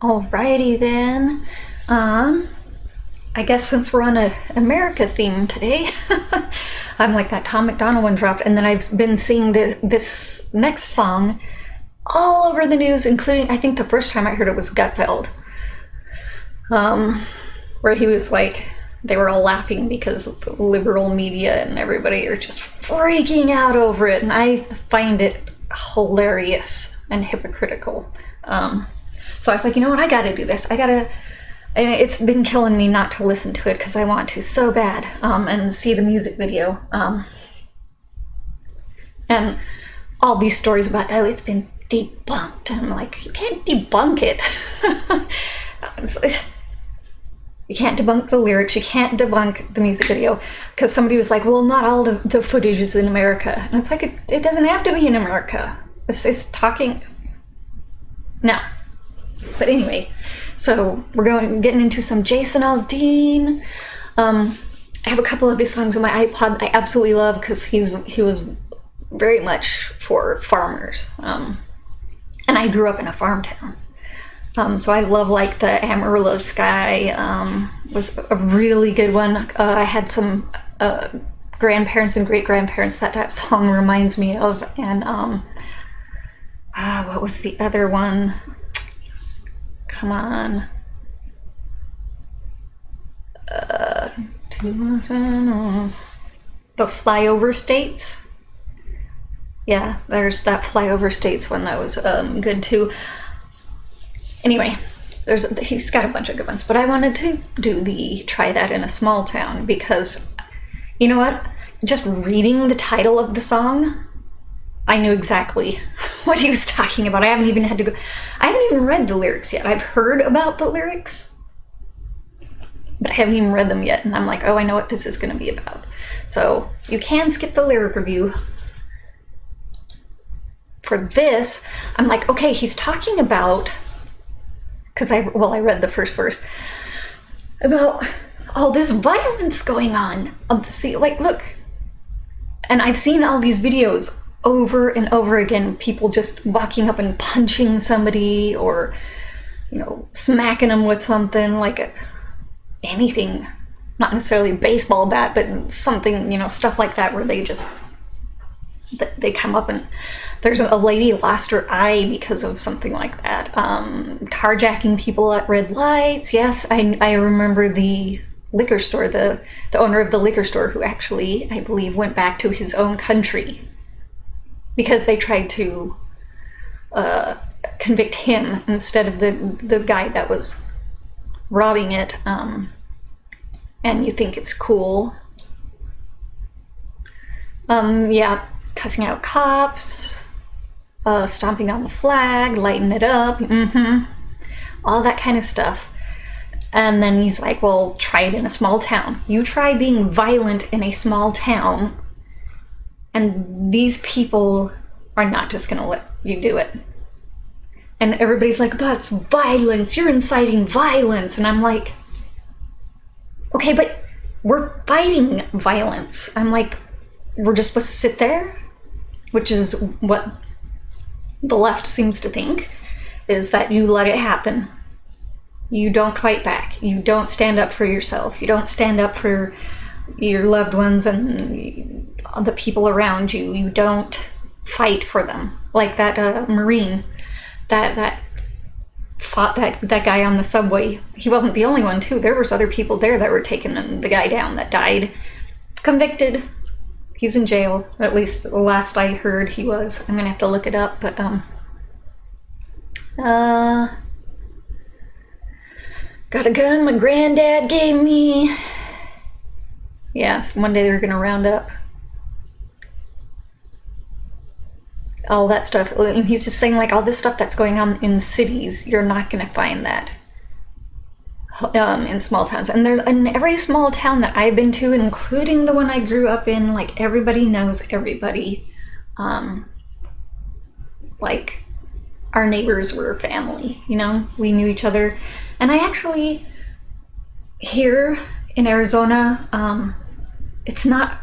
Alrighty then. I guess since we're on a America theme today, I'm like that Tom McDonald one dropped, and then I've been seeing this next song all over the news, including I think the first time I heard it was Gutfeld, where he was like, they were all laughing because the liberal media and everybody are just freaking out over it, and I find it hilarious and hypocritical. So I was like, you know what, I gotta do this. And it's been killing me not to listen to it because I want to so bad, and see the music video. And all these stories about, oh, it's been debunked. And I'm like, you can't debunk it. You can't debunk the lyrics, you can't debunk the music video, because somebody was like, well, not all the footage is in America. And it's like, it doesn't have to be in America. It's talking... No. But anyway, so we're getting into some Jason Aldean. I have a couple of his songs on my iPod I absolutely love because he was very much for farmers. And I grew up in a farm town. So I love like the Amarillo Sky was a really good one. I had some grandparents and great-grandparents that song reminds me of. And what was the other one? Come on. Those Flyover States. Yeah, there's that Flyover States one that was good too. Anyway, he's got a bunch of good ones, but I wanted to try that in a small town because, you know what? Just reading the title of the song, I knew exactly what he was talking about. I haven't even read the lyrics yet. I've heard about the lyrics, but I haven't even read them yet. And I'm like, oh, I know what this is going to be about. So you can skip the lyric review. For this, I'm like, okay, he's talking about, because I read the first verse, about all this violence going on. See, like, look. And I've seen all these videos over and over again, people just walking up and punching somebody or, smacking them with something, like anything, not necessarily a baseball bat, but something, stuff like that, where they come up and there's a lady lost her eye because of something like that. Carjacking people at red lights. Yes, I remember the liquor store, the owner of the liquor store, who actually, I believe, went back to his own country because they tried to convict him instead of the guy that was robbing it. And you think it's cool. Yeah, cussing out cops, stomping on the flag, lighting it up, all that kind of stuff. And then he's like, well, try it in a small town. You try being violent in a small town, and these people are not just going to let you do it. And everybody's like, that's violence. You're inciting violence. And I'm like, okay, but we're fighting violence. I'm like, we're just supposed to sit there? Which is what the left seems to think, is that you let it happen. You don't fight back. You don't stand up for yourself. You don't stand up for your loved ones and the people around you. You don't fight for them. Like that Marine that fought that guy on the subway. He wasn't the only one, too. There was other people there that were taking the guy down that died. Convicted. He's in jail. At least the last I heard he was. I'm gonna have to look it up, but got a gun my granddad gave me. Yes, one day they're gonna round up all that stuff. And he's just saying, like, all this stuff that's going on in cities, you're not gonna find that in small towns. And in every small town that I've been to, including the one I grew up in, like, everybody knows everybody. Like, our neighbors were family, we knew each other. And I actually, here in Arizona, it's not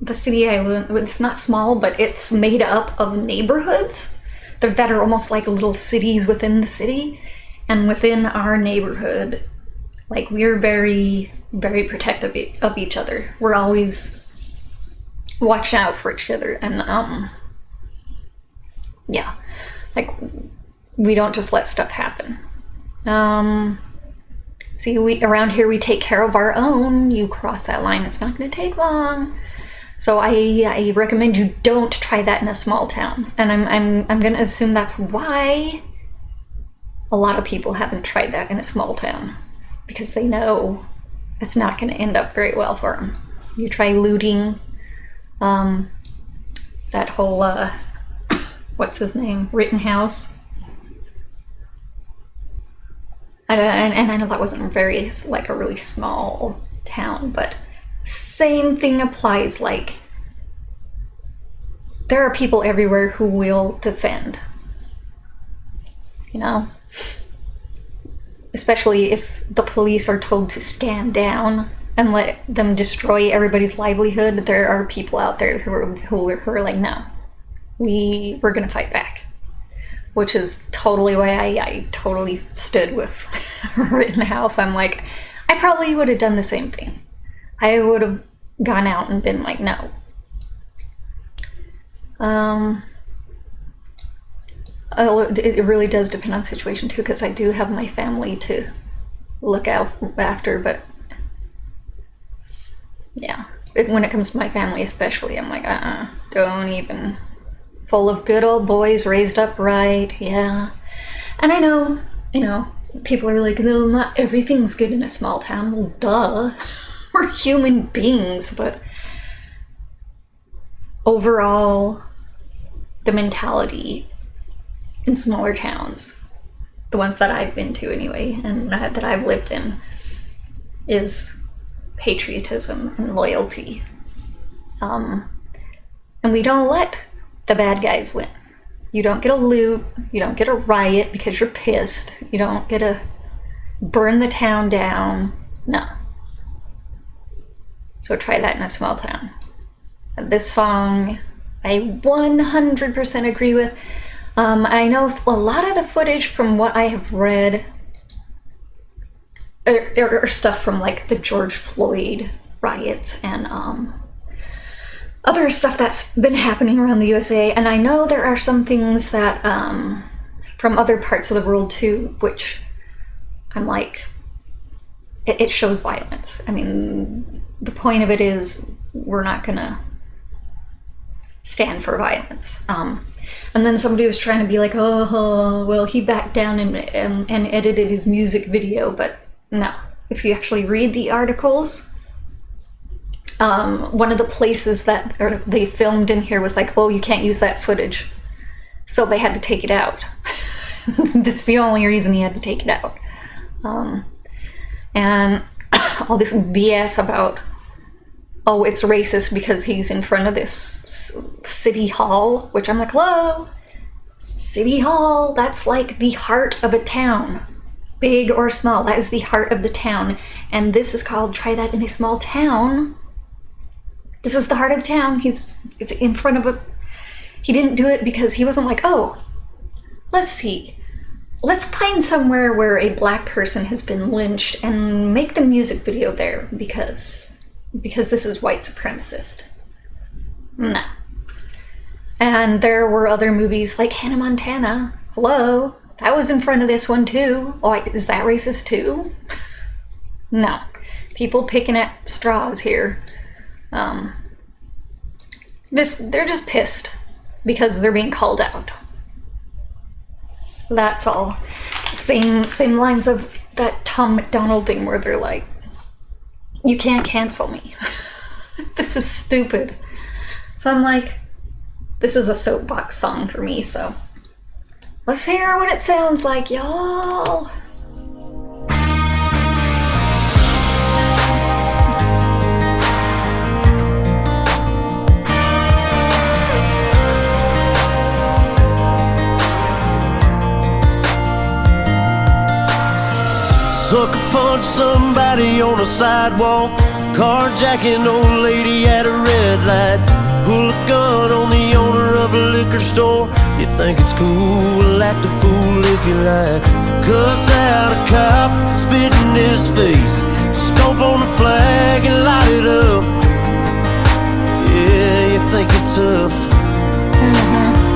the city I live in, it's not small, but it's made up of neighborhoods that are almost like little cities within the city. And within our neighborhood, like, we're very, very protective of each other. We're always watching out for each other. And, yeah, like, we don't just let stuff happen. See, around here we take care of our own. You cross that line, it's not going to take long. So I recommend you don't try that in a small town. And I'm going to assume that's why a lot of people haven't tried that in a small town, because they know it's not going to end up very well for them. You try looting, that whole what's his name, Rittenhouse. And I know that wasn't very, like, a really small town, but same thing applies. Like, there are people everywhere who will defend, you know? Especially if the police are told to stand down and let them destroy everybody's livelihood, there are people out there who are like, no, we're gonna fight back. Which is totally why I totally stood with Rittenhouse. I'm like, I probably would have done the same thing. I would have gone out and been like, no. It really does depend on the situation too, because I do have my family to look out after, but yeah, when it comes to my family especially, I'm like, don't even. Full of good old boys raised up right, yeah. And I know, you know, people are like, no, not everything's good in a small town. Well, duh. We're human beings, but overall, the mentality in smaller towns, the ones that I've been to anyway, and that I've lived in, is patriotism and loyalty. And we don't let the bad guys win. You don't get a loot, you don't get a riot because you're pissed, you don't get to burn the town down. No. So try that in a small town. This song, I 100% agree with. I know a lot of the footage from what I have read are stuff from, like, the George Floyd riots and other stuff that's been happening around the USA, and I know there are some things that from other parts of the world too, which I'm like, it shows violence. I mean, the point of it is we're not gonna stand for violence. And then somebody was trying to be like, oh, well, he backed down and edited his music video, but no. If you actually read the articles, one of the places that they filmed in here was like, oh, you can't use that footage. So they had to take it out. That's the only reason he had to take it out. And all this BS about, oh, it's racist because he's in front of this city hall, which I'm like, hello, city hall, that's like the heart of a town. Big or small, that is the heart of the town. And this is called Try That in a Small Town. This is the heart of the town. It's in front of a... He didn't do it because he wasn't like, oh, let's see. Let's find somewhere where a black person has been lynched and make the music video there because this is white supremacist. No. And there were other movies like Hannah Montana. Hello. That was in front of this one too. Oh, is that racist too? No. People picking at straws here. They're just pissed because they're being called out. That's all. Same lines of that Tom McDonald thing where they're like, you can't cancel me. This is stupid. So I'm like, this is a soapbox song for me, so let's hear what it sounds like, y'all. Sucker punch somebody on a sidewalk, carjacking old lady at a red light, pull a gun on the owner of a liquor store. You think it's cool, act a fool if if you like. Cuss out a cop, spit in his face, stomp on the flag and light it up. Yeah, you think you're tough.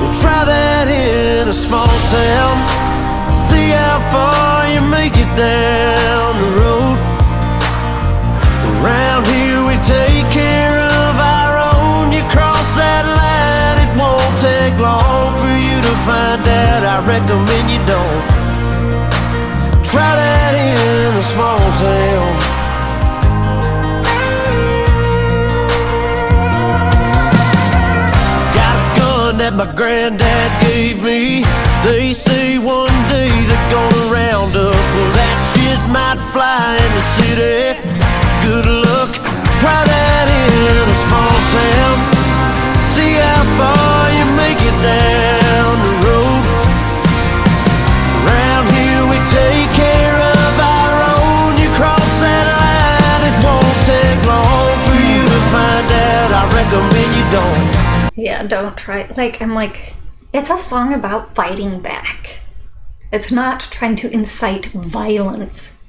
Well, try that in a small town. See how far you make it down the road. Around here we take care of our own. You cross that line, it won't take long for you to find out. I recommend you don't. Try that in a small town. Got a gun that my granddad gave me. They say one day they're gonna round up. Well, that shit might fly in the city. Good luck, try that in a small town. See how far you make it down the road. Around here we take care of our own. You cross that line, it won't take long for you to find out. I recommend you don't. Yeah, don't try. Like, I'm like, it's a song about fighting back. It's not trying to incite violence.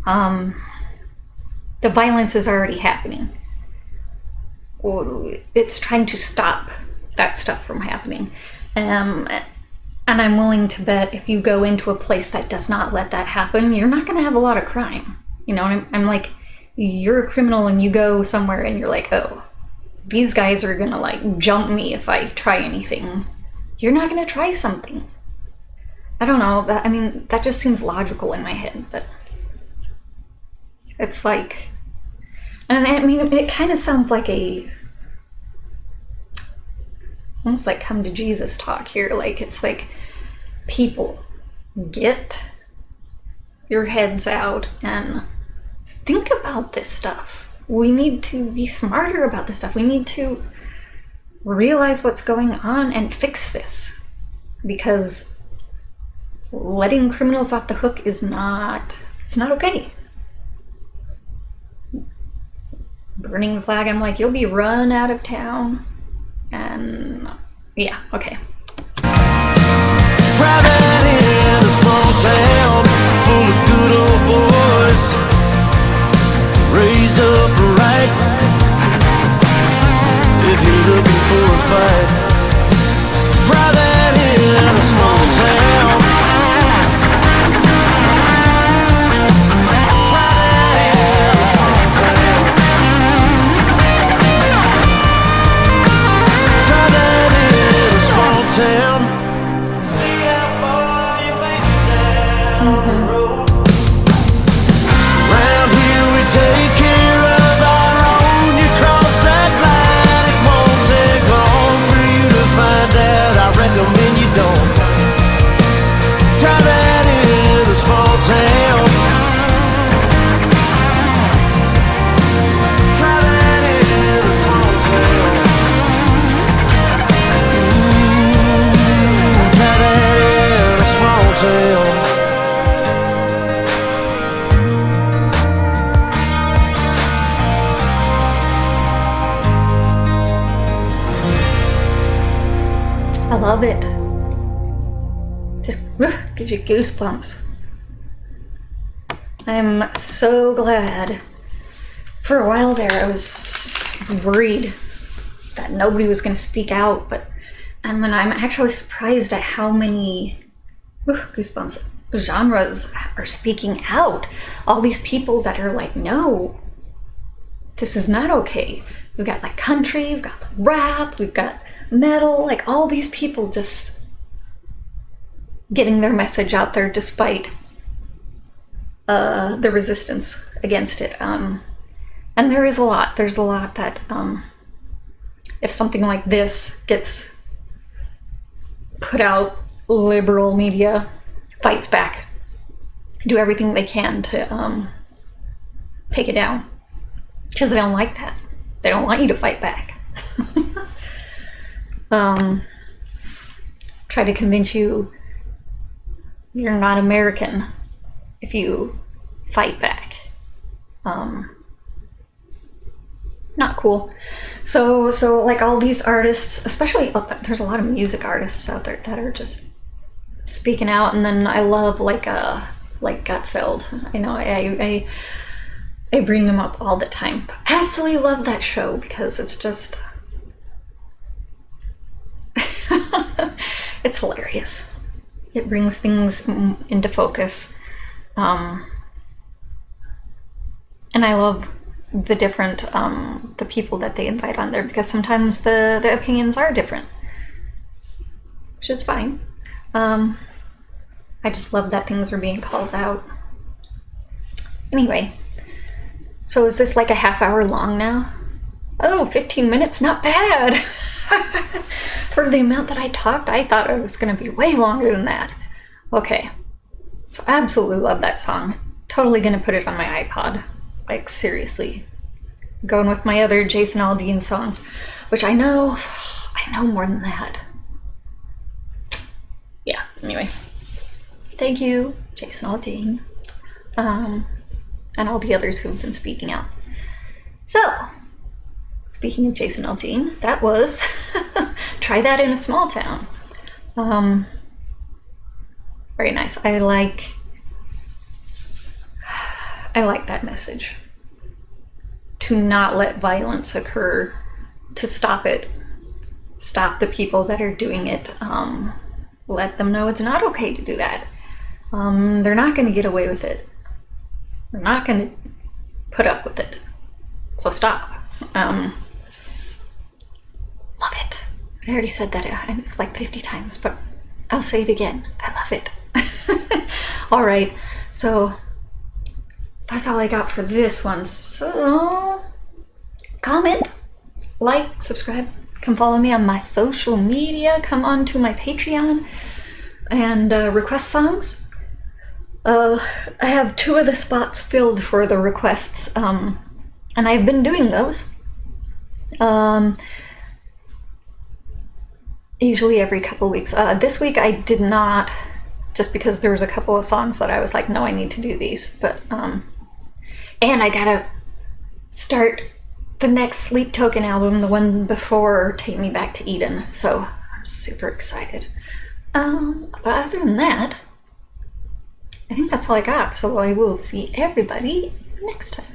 The violence is already happening. It's trying to stop that stuff from happening. And I'm willing to bet if you go into a place that does not let that happen, you're not going to have a lot of crime. You know, and I'm like, you're a criminal and you go somewhere and you're like, oh, these guys are going to like jump me if I try anything. You're not going to try something. I don't know. I mean, that just seems logical in my head, but it's like, and I mean, it kind of sounds like almost like come to Jesus talk here. Like, it's like, people, get your heads out and think about this stuff. We need to be smarter about this stuff. We need to realize what's going on and fix this, because letting criminals off the hook is not, it's not okay. Burning the flag, I'm like, you'll be run out of town. And yeah, okay. Try that in a small town full of good old boys, raised up right. If you're looking for a fight, try that in a small town. Town. See how far you make it down the road. Around here we take care of our own. You cross that line, it won't take long for you to find out. I recommend you don't. Try that in a small town. Try that in a small town. I love it. Just gives you goosebumps. I'm so glad. For a while there, I was worried that nobody was going to speak out, and then I'm actually surprised at how many goosebumps genres are speaking out. All these people that are like, no, this is not okay. We've got like country, we've got like rap, we've got metal, like all these people just getting their message out there despite the resistance against it. And there's a lot that if something like this gets put out, liberal media fights back, do everything they can to take it down, because they don't like that. They don't want you to fight back. Try to convince you you're not American if you fight back. Not cool. So like all these artists, especially, there's a lot of music artists out there that are just speaking out, and then I love like Gutfeld. I know I bring them up all the time. I absolutely love that show because it's just it's hilarious. It brings things into focus. And I love the different the people that they invite on there, because sometimes the opinions are different, which is fine. I just love that things are being called out. Anyway, so is this like a half hour long now? Oh, 15 minutes, not bad. For the amount that I talked, I thought it was going to be way longer than that. Okay, so I absolutely love that song. Totally going to put it on my iPod. Like, seriously. Going with my other Jason Aldean songs, which I know more than that. Yeah, anyway. Thank you, Jason Aldean. And all the others who've been speaking out. So, speaking of Jason Aldean, that was Try That in a Small Town. Very nice. I like that message. To not let violence occur, to stop it, stop the people that are doing it, let them know it's not okay to do that. They're not going to get away with it. They're not going to put up with it. So stop. Love it. I already said that, and it's like 50 times, but I'll say it again. I love it. All right, so that's all I got for this one. So comment, like, subscribe, come follow me on my social media, come on to my Patreon, and request songs. I have 2 of the spots filled for the requests, and I've been doing those. Usually every couple weeks. This week I did not, just because there was a couple of songs that I was like, no, I need to do these. But and I gotta start the next Sleep Token album, the one before Take Me Back to Eden. So I'm super excited. But other than that, I think that's all I got. So I will see everybody next time.